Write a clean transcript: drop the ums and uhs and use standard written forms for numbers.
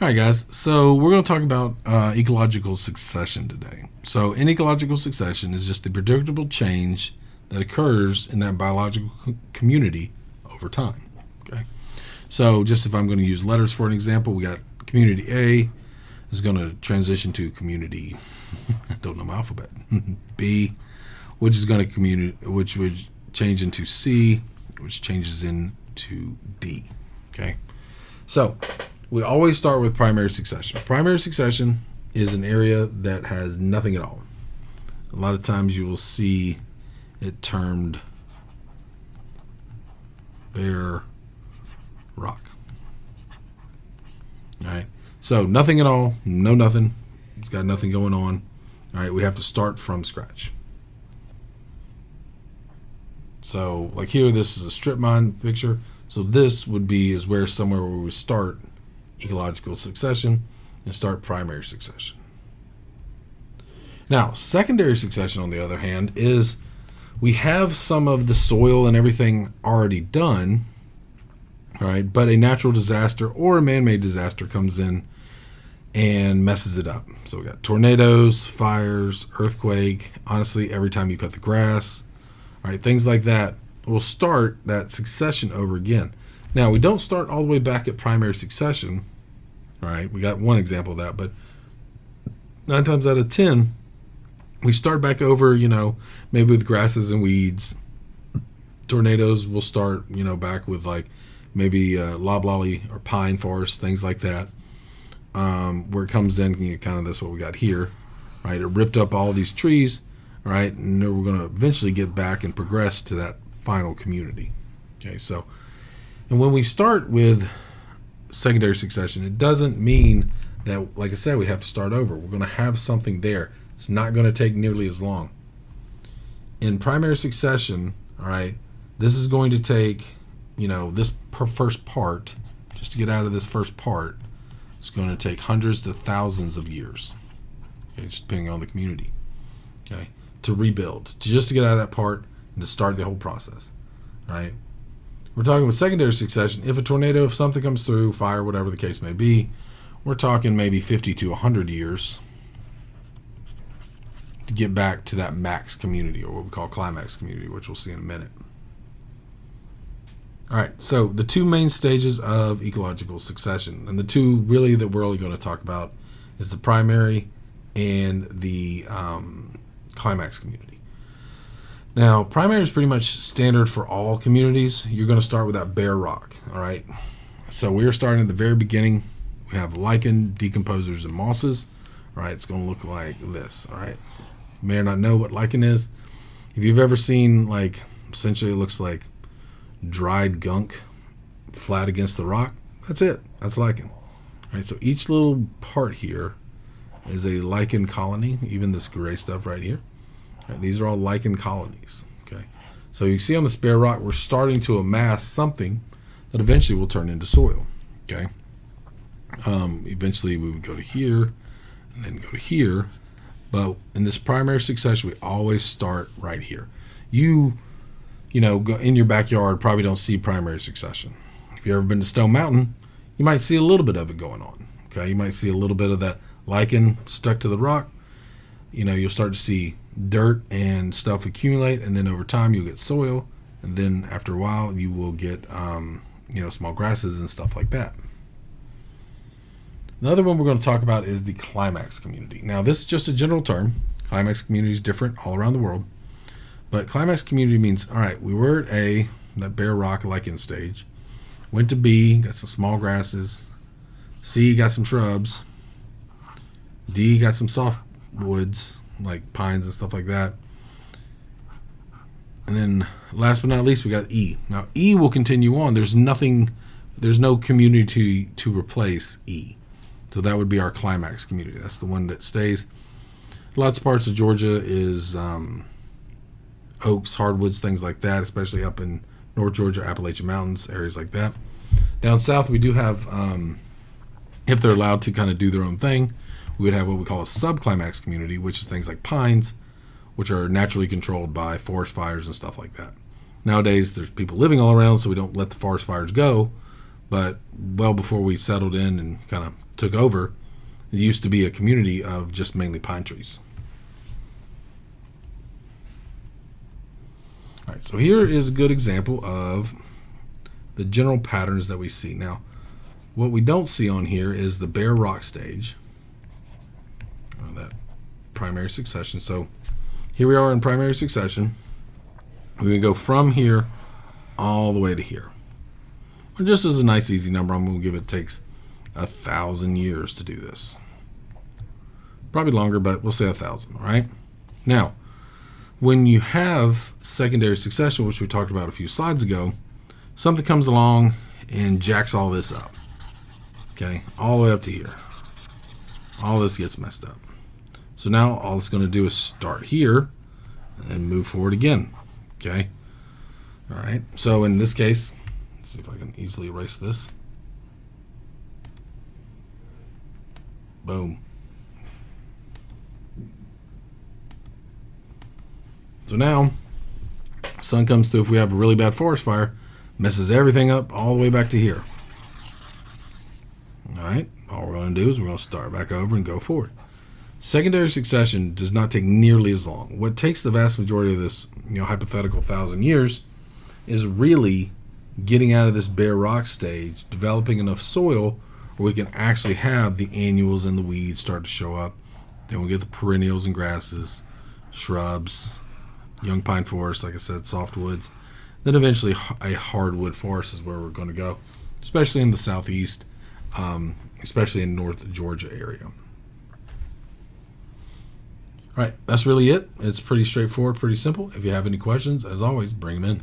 All right, guys. So we're going to talk about ecological succession today. So, in ecological succession is just the predictable change that occurs in that biological community over time. Okay. So, just if I'm going to use letters for an example, we got community A is going to transition to community. I don't know my alphabet. B, which is going to which would change into C, which changes into D. Okay. So we always start with primary succession. Primary succession is an area that has nothing at all. A lot of times you will see it termed bare rock. All right. So nothing at all, no nothing. It's got nothing going on. All right. We have to start from scratch. So like here, this is a strip mine picture. So this would be is where somewhere where we start ecological succession and start primary succession. Now, secondary succession, on the other hand, is we have some of the soil and everything already done, all right, but a natural disaster or a man-made disaster comes in and messes it up. So we got tornadoes, fires, earthquake, honestly, every time you cut the grass, all right, things like that will start that succession over again. Now, we don't start all the way back at primary succession. All right, we got one example of that, but 9 times out of 10, we start back over, maybe with grasses and weeds. Tornadoes will start, back with like maybe loblolly or pine forest, things like that. Where it comes in, kind of that's what we got here, right? It ripped up all these trees, all right, and we're going to eventually get back and progress to that final community. Okay, so, and when we start with secondary succession, it doesn't mean that, like I said, we have to start over. We're going to have something there. It's not going to take nearly as long. In primary succession, all right, this is going to take, this first part, just to get out of this first part, it's going to take hundreds to thousands of years, okay, just depending on the community, okay, to rebuild, to get out of that part and to start the whole process, right? We're talking with secondary succession. If a tornado, if something comes through, fire, whatever the case may be, we're talking maybe 50 to 100 years to get back to that max community, or what we call climax community, which we'll see in a minute. All right, so the two main stages of ecological succession, and the two really that we're only going to talk about is the primary and the climax community. Now, primary is pretty much standard for all communities. You're going to start with that bare rock, all right? So we're starting at the very beginning. We have lichen, decomposers, and mosses, all right? It's going to look like this, all right? You may or not know what lichen is. If you've ever seen, like, essentially it looks like dried gunk flat against the rock, that's it. That's lichen. All right, so each little part here is a lichen colony, even this gray stuff right here. Right, these are all lichen colonies. Okay, so you see on this bare rock, we're starting to amass something that eventually will turn into soil. Okay, eventually we would go to here and then go to here, but in this primary succession, we always start right here. You go in your backyard, probably don't see primary succession. If you've ever been to Stone Mountain, you might see a little bit of it going on. Okay, you might see a little bit of that lichen stuck to the rock. You'll start to see dirt and stuff accumulate, and then over time you'll get soil, and then after a while you will get small grasses and stuff like that. The other one we're going to talk about is the climax community. Now, this is just a general term. Climax community is different all around the world, but climax community means, all right, we were at that bare rock lichen stage, went to B, got some small grasses, C, got some shrubs, D, got some soft woods like pines and stuff like that, and then last but not least we got E. Now E will continue on. There's no community to replace E, so that would be our climax community. That's the one that stays. Lots of parts of Georgia is oaks, hardwoods, things like that, especially up in North Georgia, Appalachian Mountains, areas like that. Down south we do have, if they're allowed to kind of do their own thing, we would have what we call a subclimax community, which is things like pines, which are naturally controlled by forest fires and stuff like that. Nowadays, there's people living all around, so we don't let the forest fires go. But well before we settled in and kind of took over, it used to be a community of just mainly pine trees. All right, so here is a good example of the general patterns that we see. Now, what we don't see on here is the bare rock stage, that primary succession. So here we are in primary succession. We can go from here all the way to here. Or just as a nice easy number, I'm going to give it takes 1,000 years to do this. Probably longer, but we'll say 1,000, right? Now, when you have secondary succession, which we talked about a few slides ago, something comes along and jacks all this up. Okay, all the way up to here. All this gets messed up. So now all it's going to do is start here and then move forward again. Okay, all right. So in this case, let's see if I can easily erase this. Boom. So now, sun comes through. If we have a really bad forest fire, messes everything up all the way back to here. All right, all we're going to do is we're going to start back over and go forward. Secondary succession does not take nearly as long. What takes the vast majority of this, hypothetical 1,000 years is really getting out of this bare rock stage, developing enough soil where we can actually have the annuals and the weeds start to show up. Then we get the perennials and grasses, shrubs, young pine forest, like I said, softwoods. Then eventually a hardwood forest is where we're going to go, especially in the southeast, especially in North Georgia area. All right, that's really it. It's pretty straightforward, pretty simple. If you have any questions, as always, bring them in.